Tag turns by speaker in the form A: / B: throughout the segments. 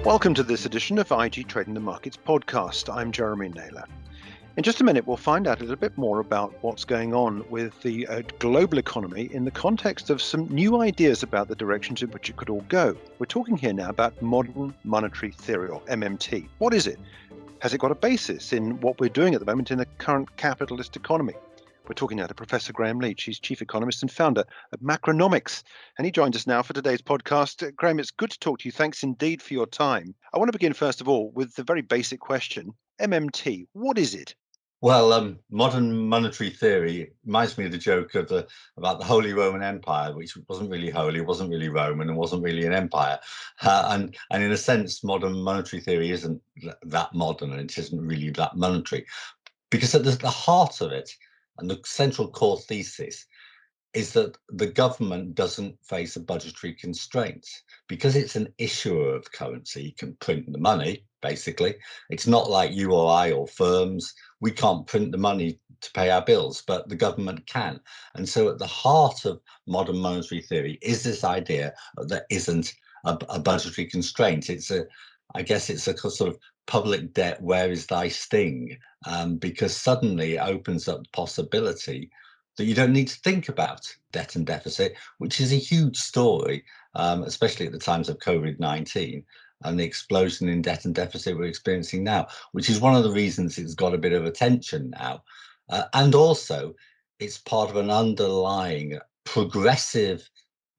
A: Welcome to this edition of IG Trading the Markets podcast. I'm Jeremy Naylor. In just a minute, we'll find out a little bit more about what's going on with the global economy in the context of some new ideas about the directions in which it could all go. We're talking here now about modern monetary theory, or MMT. What is it? Has it got a basis in what we're doing at the moment in the current capitalist economy? We're talking now to Professor Graeme Leach. He's chief economist and founder of Macronomics. And he joins us now for today's podcast. Graeme, it's good to talk to you. Thanks indeed for your time. I want to begin, first of all, with the very basic question. MMT, what is it?
B: Well, modern monetary theory reminds me of the joke about the Holy Roman Empire, which wasn't really holy, wasn't really Roman, and wasn't really an empire. And in a sense, modern monetary theory isn't that modern, and it isn't really that monetary, because at the heart of it, and the central core thesis, is that the government doesn't face a budgetary constraint. Because it's an issuer of currency, you can print the money, basically. It's not like you or I or firms. We can't print the money to pay our bills, but the government can. And so at the heart of modern monetary theory is this idea that there isn't a budgetary constraint. I guess it's a sort of public debt, where is thy sting? Because suddenly it opens up the possibility that you don't need to think about debt and deficit, which is a huge story, especially at the times of COVID-19 and the explosion in debt and deficit we're experiencing now, which is one of the reasons it's got a bit of attention now. And also, it's part of an underlying progressive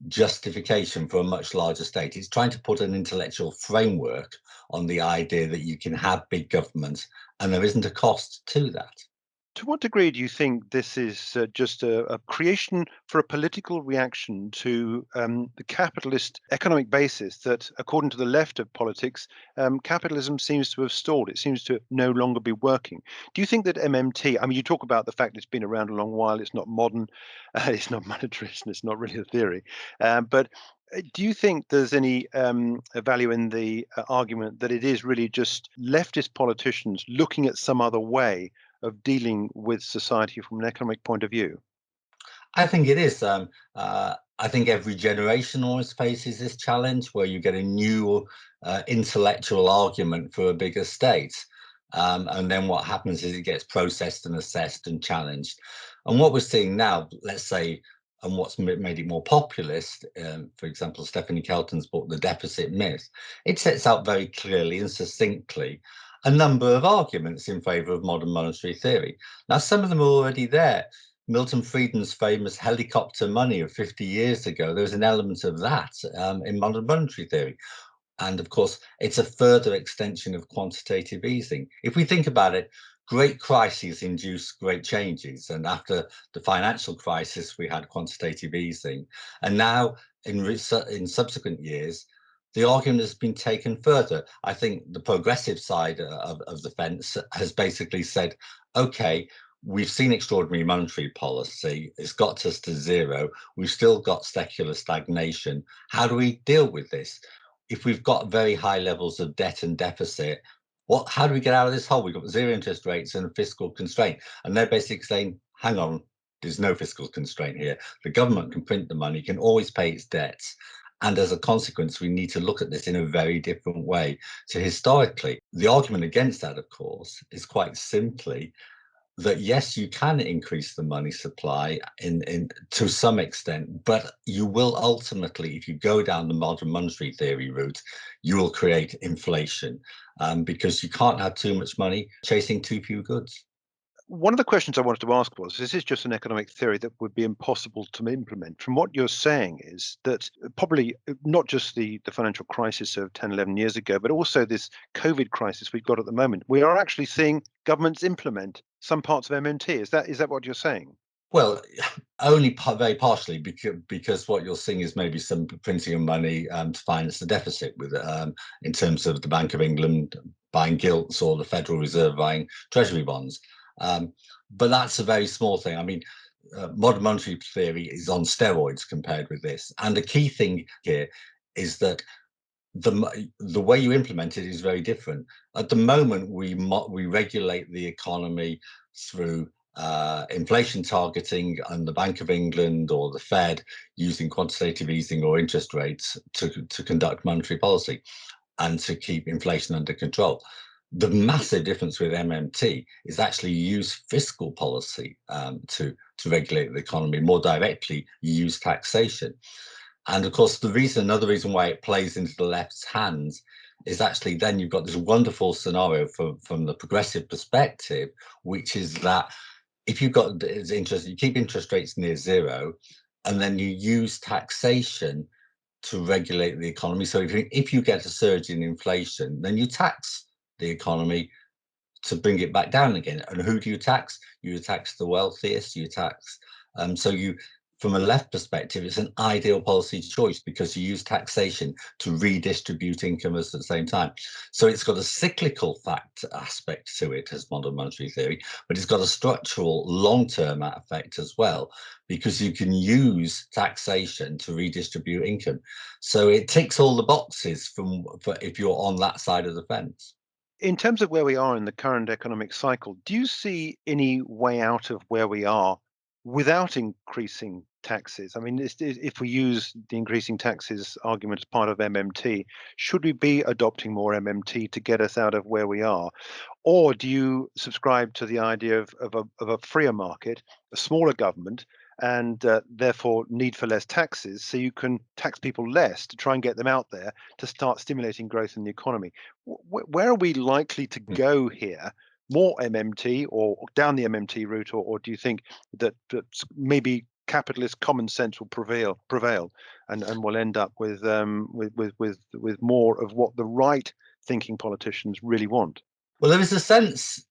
B: justification for a much larger state. It's trying to put an intellectual framework on the idea that you can have big government and there isn't a cost to that.
A: To what degree do you think this is just a creation for a political reaction to the capitalist economic basis that, according to the left of politics, capitalism seems to have stalled? It seems to no longer be working. Do you think that MMT, I mean, you talk about the fact it's been around a long while, it's not modern, it's not monetarist, and it's not really a theory, but do you think there's any value in the argument that it is really just leftist politicians looking at some other way of dealing with society from an economic point of view?
B: I think it is. I think every generation always faces this challenge where you get a new intellectual argument for a bigger state. And then what happens is it gets processed and assessed and challenged. And what we're seeing now, let's say, and what's made it more populist, for example, Stephanie Kelton's book, The Deficit Myth, it sets out very clearly and succinctly a number of arguments in favour of modern monetary theory. Now, some of them are already there. Milton Friedman's famous helicopter money of 50 years ago, there's an element of that in modern monetary theory. And of course, it's a further extension of quantitative easing. If we think about it, great crises induce great changes. And after the financial crisis, we had quantitative easing. And now, in subsequent years, the argument has been taken further. I think the progressive side of the fence has basically said, okay, we've seen extraordinary monetary policy. It's got us to zero. We've still got secular stagnation. How do we deal with this? If we've got very high levels of debt and deficit, how do we get out of this hole? We've got zero interest rates and a fiscal constraint. And they're basically saying, hang on, there's no fiscal constraint here. The government can print the money, can always pay its debts. And as a consequence, we need to look at this in a very different way to historically. The argument against that, of course, is quite simply that yes, you can increase the money supply in to some extent, but you will ultimately, if you go down the modern monetary theory route, you will create inflation because you can't have too much money chasing too few goods.
A: One of the questions I wanted to ask was, this is just an economic theory that would be impossible to implement. From what you're saying is that probably not just the financial crisis of 10, 11 years ago, but also this COVID crisis we've got at the moment, we are actually seeing governments implement some parts of MMT. Is that what you're saying?
B: Well, only very partially, because what you're seeing is maybe some printing of money to finance the deficit with in terms of the Bank of England buying gilts or the Federal Reserve buying treasury bonds. But that's a very small thing. I mean, modern monetary theory is on steroids compared with this. And the key thing here is that the way you implement it is very different. At the moment, we regulate the economy through inflation targeting and the Bank of England or the Fed using quantitative easing or interest rates to conduct monetary policy. and to keep inflation under control. The massive difference with MMT is actually you use fiscal policy to regulate the economy. More directly, you use taxation. And of course, another reason why it plays into the left's hands is actually then you've got this wonderful scenario from the progressive perspective, which is that if you've got interest, you keep interest rates near zero, and then you use taxation to regulate the economy. So if you get a surge in inflation, then you tax the economy to bring it back down again. And who do you tax? You tax the wealthiest. From a left perspective, it's an ideal policy choice because you use taxation to redistribute income at the same time. So it's got a cyclical aspect to it as modern monetary theory, but it's got a structural long-term effect as well, because you can use taxation to redistribute income. So it ticks all the boxes for if you're on that side of the fence.
A: In terms of where we are in the current economic cycle, do you see any way out of where we are without increasing taxes? I mean, if we use the increasing taxes argument as part of MMT, should we be adopting more MMT to get us out of where we are? Or do you subscribe to the idea of a freer market, a smaller government, and therefore need for less taxes, so you can tax people less to try and get them out there to start stimulating growth in the economy? Where are we likely to go here? More MMT or down the MMT route, or do you think that maybe capitalist common sense will prevail, and we'll end up with more of what the right thinking politicians really want?
B: Well, there is a sense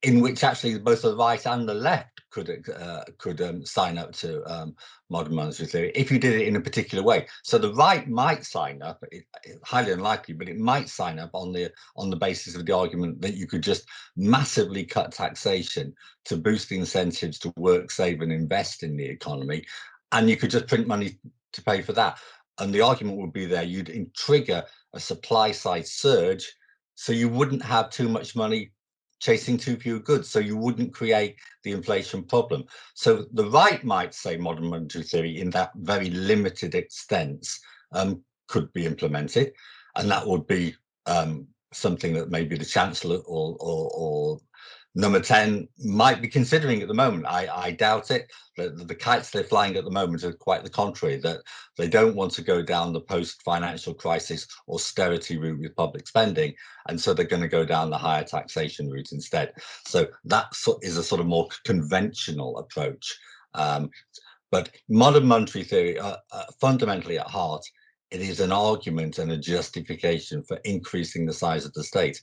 B: in which actually both the right and the left could sign up to modern monetary theory if you did it in a particular way. So the right might sign up, highly unlikely, but it might sign up on the basis of the argument that you could just massively cut taxation to boost the incentives to work, save, and invest in the economy, and you could just print money to pay for that. And the argument would be there, you'd trigger a supply side surge, so you wouldn't have too much money chasing too few goods, so you wouldn't create the inflation problem. So the right might say modern monetary theory in that very limited extent could be implemented, and that would be something that maybe the Chancellor or Number 10 might be considering at the moment. I doubt it. The kites they're flying at the moment are quite the contrary, that they don't want to go down the post-financial crisis austerity route with public spending, and so they're going to go down the higher taxation route instead. So that is a sort of more conventional approach. But modern monetary theory, fundamentally at heart, it is an argument and a justification for increasing the size of the state.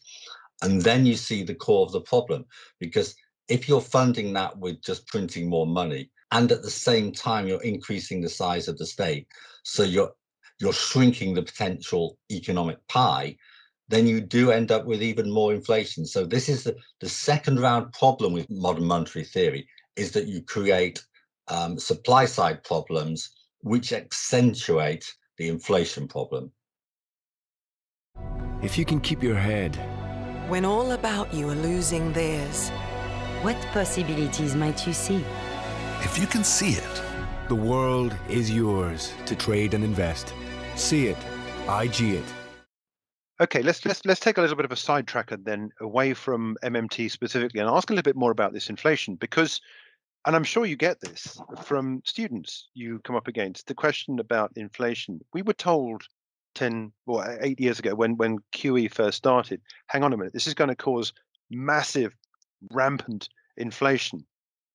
B: And then you see the core of the problem, because if you're funding that with just printing more money, and at the same time you're increasing the size of the state, so you're shrinking the potential economic pie, then you do end up with even more inflation. So this is the second round problem with modern monetary theory, is that you create supply side problems which accentuate the inflation problem.
C: If you can keep your head
D: when all about you are losing theirs,
E: what possibilities might you see?
C: If you can see it, the world is yours to trade and invest. See it, IG it.
A: Okay, let's take a little bit of a sidetracker then, away from MMT specifically, and ask a little bit more about this inflation, because, and I'm sure you get this from students you come up against, the question about inflation. We were told 10 or 8 years ago when QE first started, hang on a minute, this is going to cause massive, rampant inflation.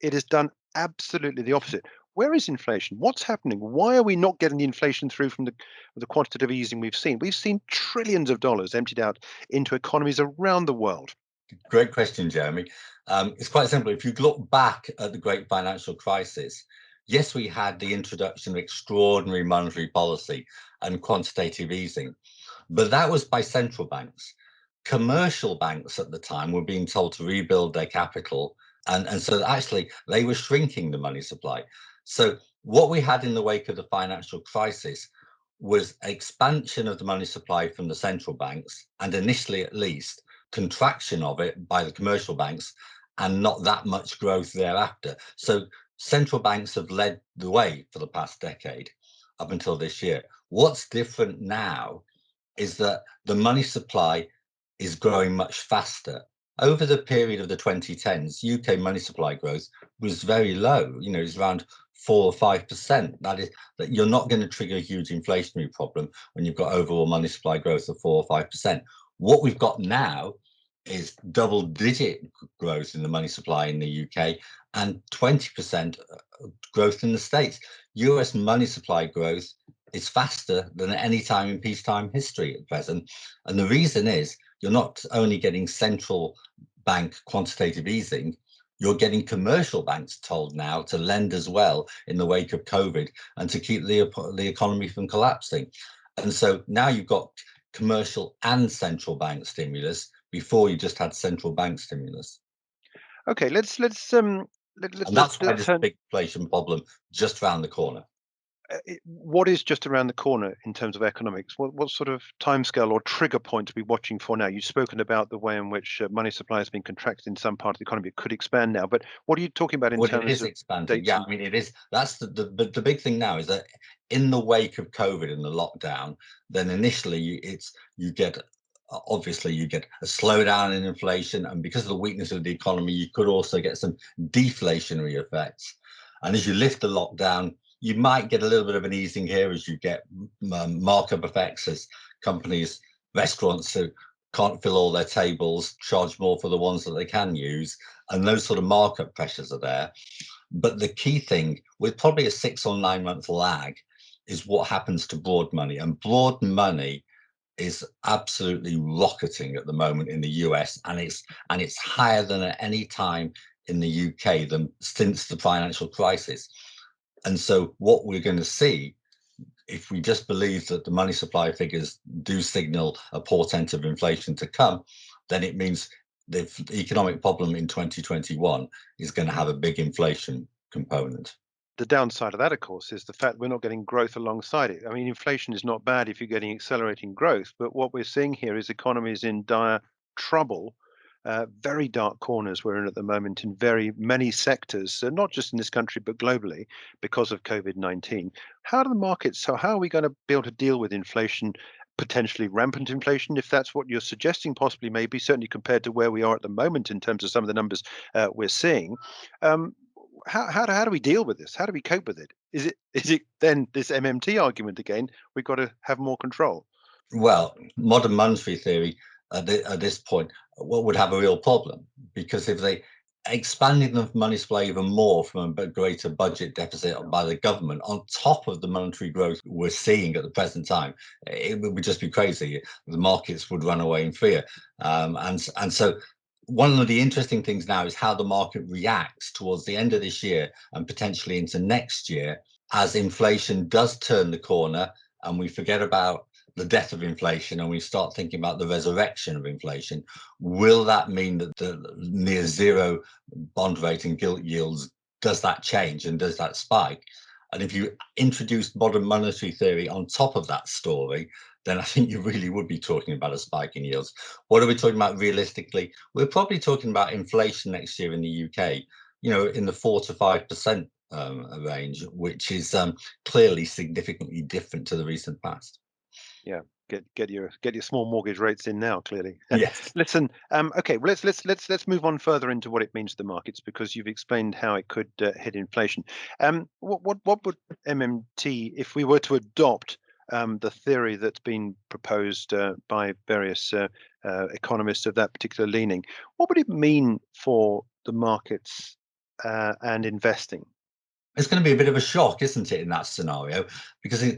A: It has done absolutely the opposite. Where is inflation? What's happening? Why are we not getting the inflation through from the quantitative easing we've seen? We've seen trillions of dollars emptied out into economies around the world.
B: Great question, Jeremy. It's quite simple. If you look back at the great financial crisis, yes, we had the introduction of extraordinary monetary policy and quantitative easing, but that was by central banks. Commercial banks at the time were being told to rebuild their capital, and so actually they were shrinking the money supply. So what we had in the wake of the financial crisis was expansion of the money supply from the central banks, and initially at least contraction of it by the commercial banks, and not that much growth thereafter. So central banks have led the way for the past decade up until this year. What's different now is that the money supply is growing much faster. Over the period of the 2010s, UK money supply growth was very low. It's around 4 or 5%. That is, that you're not going to trigger a huge inflationary problem when you've got overall money supply growth of 4 or 5%. What we've got now is double-digit growth in the money supply in the UK and 20% growth in the States. US money supply growth is faster than at any time in peacetime history at present. And the reason is you're not only getting central bank quantitative easing, you're getting commercial banks told now to lend as well in the wake of COVID and to keep the economy from collapsing. And so now you've got commercial and central bank stimulus before you just had central bank stimulus.
A: Okay, let's
B: And that's why there's a big inflation problem just around the corner.
A: What is just around the corner in terms of economics? What sort of timescale or trigger point to be watching for now? You've spoken about the way in which money supply has been contracted in some part of the economy. It could expand now, but what are you talking about in terms
B: it is
A: of
B: expanding?
A: dates?
B: Yeah, I mean, it is. That's the big thing now is that in the wake of COVID and the lockdown, then initially you get obviously you get a slowdown in inflation, and because of the weakness of the economy, you could also get some deflationary effects. And as you lift the lockdown, you might get a little bit of an easing here as you get markup effects as companies, restaurants who can't fill all their tables, charge more for the ones that they can use. And those sort of markup pressures are there. But the key thing, with probably a 6 or 9 month lag, is what happens to broad money. And broad money is absolutely rocketing at the moment in the US, and it's higher than at any time in the UK since the financial crisis. And so what we're going to see, if we just believe that the money supply figures do signal a portent of inflation to come, then it means the economic problem in 2021 is going to have a big inflation component.
A: The downside of that, of course, is the fact we're not getting growth alongside it. I mean, inflation is not bad if you're getting accelerating growth, but what we're seeing here is economies in dire trouble. Very dark corners we're in at the moment in very many sectors, not just in this country, but globally because of COVID-19. How are we going to be able to deal with inflation, potentially rampant inflation, if that's what you're suggesting, possibly, maybe, certainly compared to where we are at the moment in terms of some of the numbers we're seeing? How do we deal with this? How do we cope with it? Is it then this MMT argument again? We've got to have more control.
B: Well, modern monetary theory at this point would have a real problem, because if they expanded the money supply even more from a greater budget deficit by the government on top of the monetary growth we're seeing at the present time, it would just be crazy. The markets would run away in fear. And so one of the interesting things now is how the market reacts towards the end of this year and potentially into next year as inflation does turn the corner and we forget about the death of inflation and we start thinking about the resurrection of inflation. Will that mean that the near zero bond rate and gilt yields, does that change and does that spike? And if you introduce modern monetary theory on top of that story, then I think you really would be talking about a spike in yields. What are we talking about realistically? We're probably talking about inflation next year in the UK, in the 4 to 5% range, which is clearly significantly different to the recent past.
A: Yeah, get your small mortgage rates in now. Clearly,
B: yes.
A: Listen, okay, well, let's move on further into what it means to the markets, because you've explained how it could hit inflation. What would MMT, if we were to adopt the theory that's been proposed by various economists of that particular leaning, what would it mean for the markets and investing?
B: It's going to be a bit of a shock, isn't it, in that scenario? Because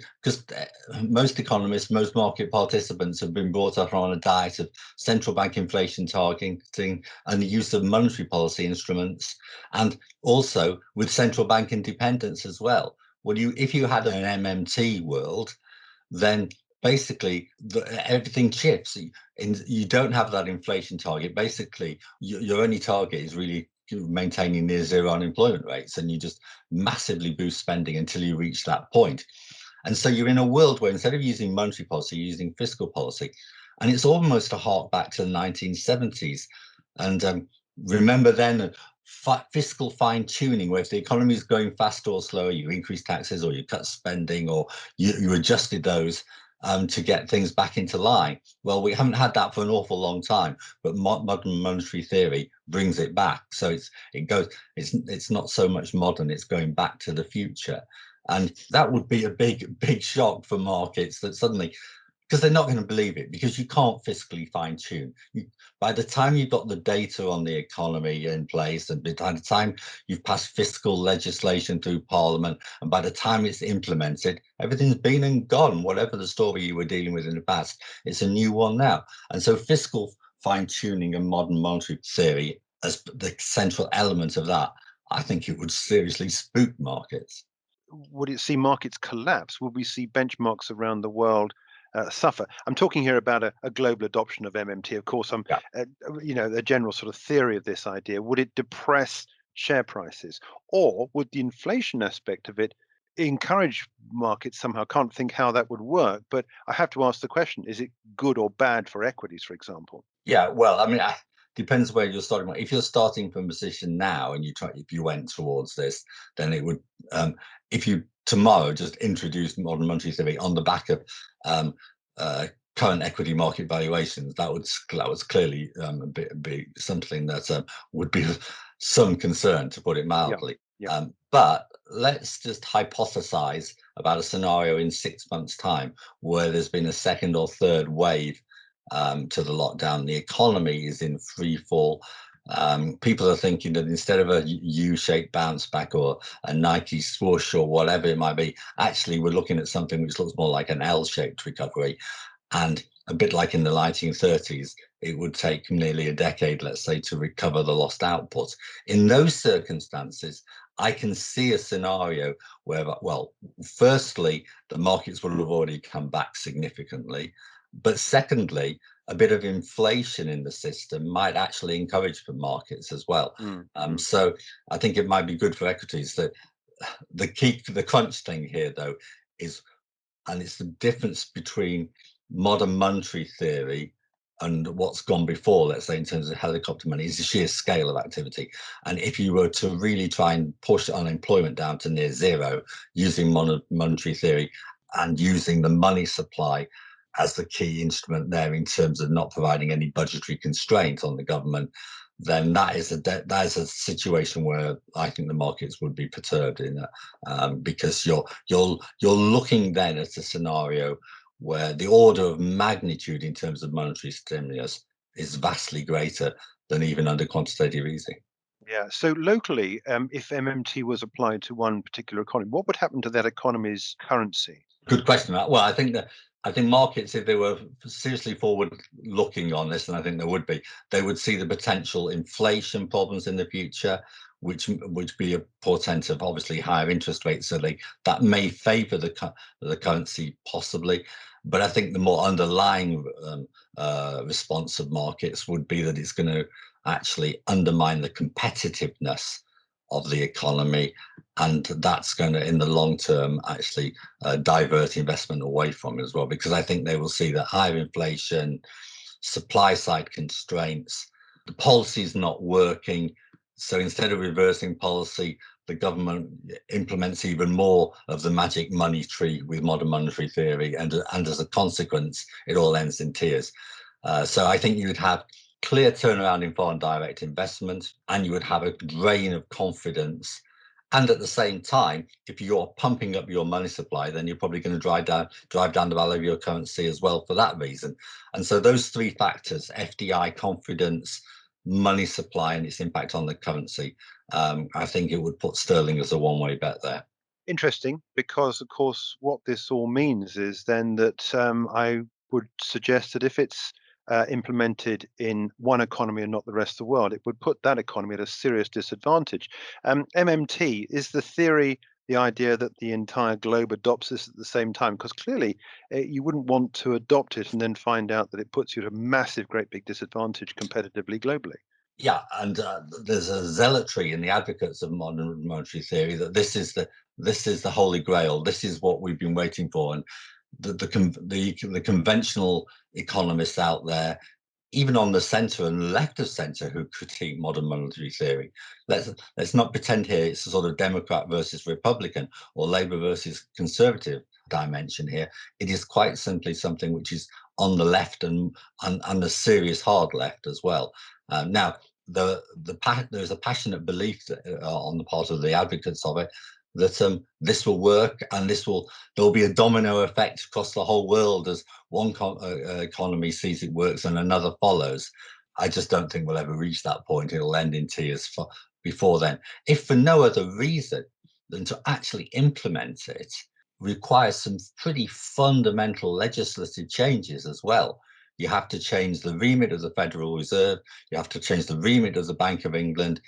B: most economists, most market participants have been brought up on a diet of central bank inflation targeting and the use of monetary policy instruments, and also with central bank independence as well. If you had an MMT world, then basically everything shifts. You don't have that inflation target. Basically, your only target is really maintaining near zero unemployment rates, and you just massively boost spending until you reach that point. And so you're in a world where instead of using monetary policy, you're using fiscal policy. And it's almost a hark back to the 1970s. And remember then fiscal fine tuning, where if the economy is growing faster or slower, you increase taxes or you cut spending or you adjusted those. to get things back into line. Well, we haven't had that for an awful long time, but modern monetary theory brings it back. So it's not so much modern, it's going back to the future. And that would be a big shock for markets, that suddenly, because they're not going to believe it, because you can't fiscally fine tune. By the time you've got the data on the economy in place, and by the time you've passed fiscal legislation through Parliament, and by the time it's implemented, everything's been and gone. Whatever the story you were dealing with in the past, it's a new one now. And so fiscal fine tuning and modern monetary theory as the central element of that, I think it would seriously spook markets.
A: Would it see markets collapse? Would we see benchmarks around the world suffer? I'm talking here about a global adoption of MMT. Of course, the general sort of theory of this idea. Would it depress share prices, or would the inflation aspect of it encourage markets somehow? Can't think how that would work, but I have to ask the question: is it good or bad for equities, for example?
B: Yeah, well, I mean, depends where you're starting. If you're starting from a position now and if you went towards this, then it would, if you tomorrow just introduced modern monetary theory on the back of current equity market valuations, that was clearly be something that would be of some concern, to put it mildly.
A: Yeah.
B: But let's just hypothesize about a scenario in 6 months' time where there's been a second or third wave to the lockdown. The economy is in free fall. People are thinking that instead of a U-shaped bounce back or a Nike swoosh or whatever it might be, actually we're looking at something which looks more like an L-shaped recovery. And a bit like in the 1930s, it would take nearly a decade, let's say, to recover the lost output. In those circumstances, I can see a scenario where, well, firstly, the markets will have already come back significantly. But secondly, a bit of inflation in the system might actually encourage the markets as well. So I think it might be good for equities. That the crunch thing here, though, is, and it's the difference between modern monetary theory and what's gone before, let's say in terms of helicopter money, is the sheer scale of activity. And if you were to really try and push unemployment down to near zero using monetary theory and using the money supply as the key instrument there in terms of not providing any budgetary constraint on the government, then that is a situation where I think the markets would be perturbed in because you're looking then at a scenario where the order of magnitude in terms of monetary stimulus is vastly greater than even under quantitative easing.
A: Yeah. So locally, if MMT was applied to one particular economy, what would happen to that economy's currency?
B: Good question. Well, I think markets, if they were seriously forward-looking on this, and I think there would be, they would see the potential inflation problems in the future, which be a portent of obviously higher interest rates. So that may favour the currency possibly. But I think the more underlying response of markets would be that it's going to actually undermine the competitiveness of the economy, and that's going to, in the long term, actually divert investment away from it as well, because I think they will see that higher inflation, supply side constraints, the policy is not working. So instead of reversing policy, the government implements even more of the magic money tree with modern monetary theory, and as a consequence, it all ends in tears. So I think you would have clear turnaround in foreign direct investment, and you would have a drain of confidence. And at the same time, if you're pumping up your money supply, then you're probably going to drive down the value of your currency as well for that reason. And so those three factors, FDI, confidence, money supply, and its impact on the currency, I think it would put sterling as a one-way bet there.
A: Interesting, because of course what this all means is then that I would suggest that if it's implemented in one economy and not the rest of the world, it would put that economy at a serious disadvantage. MMT, is the theory the idea that the entire globe adopts this at the same time? Because clearly you wouldn't want to adopt it and then find out that it puts you at a massive, great big disadvantage competitively globally.
B: Yeah, and there's a zealotry in the advocates of modern monetary theory that this is the holy grail. This is what we've been waiting for, and the conventional economists out there, even on the centre and left of centre, who critique modern monetary theory. Let's not pretend here it's a sort of Democrat versus Republican or Labour versus Conservative. dimension here. It is quite simply something which is on the left and the serious hard left as well. Now, there's a passionate belief that, on the part of the advocates of it, that this will work, and there'll be a domino effect across the whole world as one economy sees it works and another follows. I just don't think we'll ever reach that point. It'll end in tears before then, if for no other reason than to actually implement it requires some pretty fundamental legislative changes as well. You have to change the remit of the Federal Reserve. You have to change the remit of the Bank of England.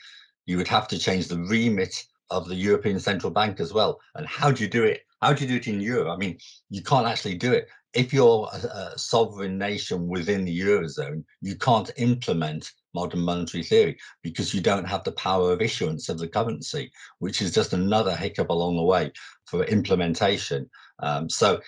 B: You would have to change the remit of the European Central Bank as well. And how do you do it? How do you do it in Europe? I mean, you can't actually do it. If you're a sovereign nation within the Eurozone, you can't implement modern monetary theory because you don't have the power of issuance of the currency, which is just another hiccup along the way for implementation. So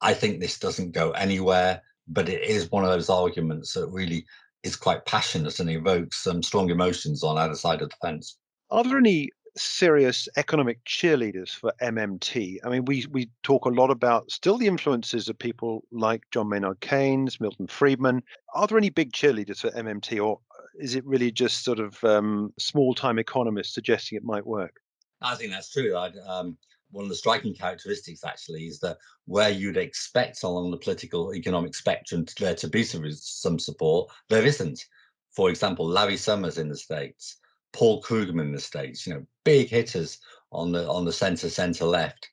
B: I think this doesn't go anywhere, but it is one of those arguments that really is quite passionate and evokes some strong emotions on either side of the fence.
A: Are there any serious economic cheerleaders for MMT? I mean, we talk a lot about still the influences of people like John Maynard Keynes, Milton Friedman. Are there any big cheerleaders for MMT, or is it really just sort of small-time economists suggesting it might work?
B: I think that's true. One of the striking characteristics, actually, is that where you'd expect along the political economic spectrum there to be some support, there isn't. For example, Larry Summers in the States, Paul Krugman in the States, big hitters on the centre left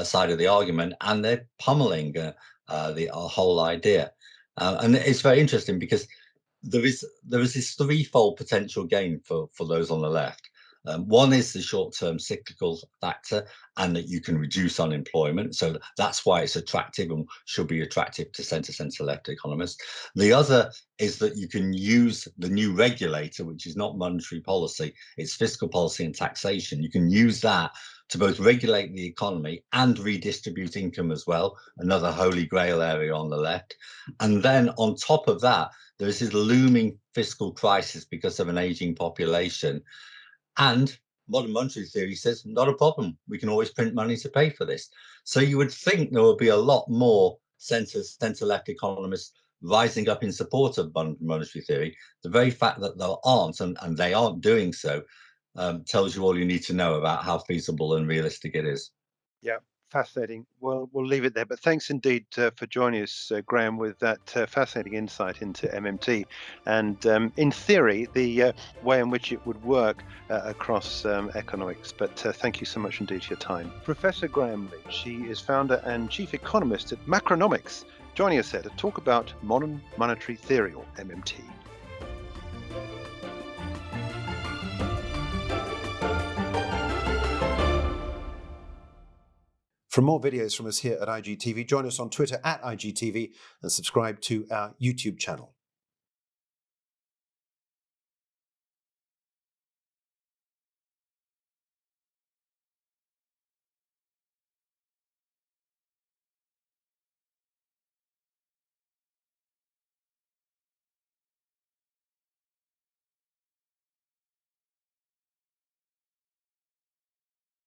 B: side of the argument, and they're pummeling the whole idea. And it's very interesting because there is this threefold potential gain for those on the left. One is the short-term cyclical factor, and that you can reduce unemployment. So that's why it's attractive and should be attractive to centre-left economists. The other is that you can use the new regulator, which is not monetary policy, it's fiscal policy and taxation. You can use that to both regulate the economy and redistribute income as well, another holy grail area on the left. And then on top of that, there is this looming fiscal crisis because of an aging population. And modern monetary theory says, not a problem. We can always print money to pay for this. So you would think there would be a lot more centre-left economists rising up in support of monetary theory. The very fact that there aren't, and they aren't doing so, tells you all you need to know about how feasible and realistic it is.
A: Yeah, fascinating. Well, we'll leave it there. But thanks indeed for joining us, Graeme, with that fascinating insight into MMT and, in theory, the way in which it would work across economics. But thank you so much indeed for your time. Professor Graeme Leach, he is founder and chief economist at Macronomics, joining us here to talk about modern monetary theory, or MMT. For more videos from us here at IGTV, join us on Twitter at IGTV and subscribe to our YouTube channel.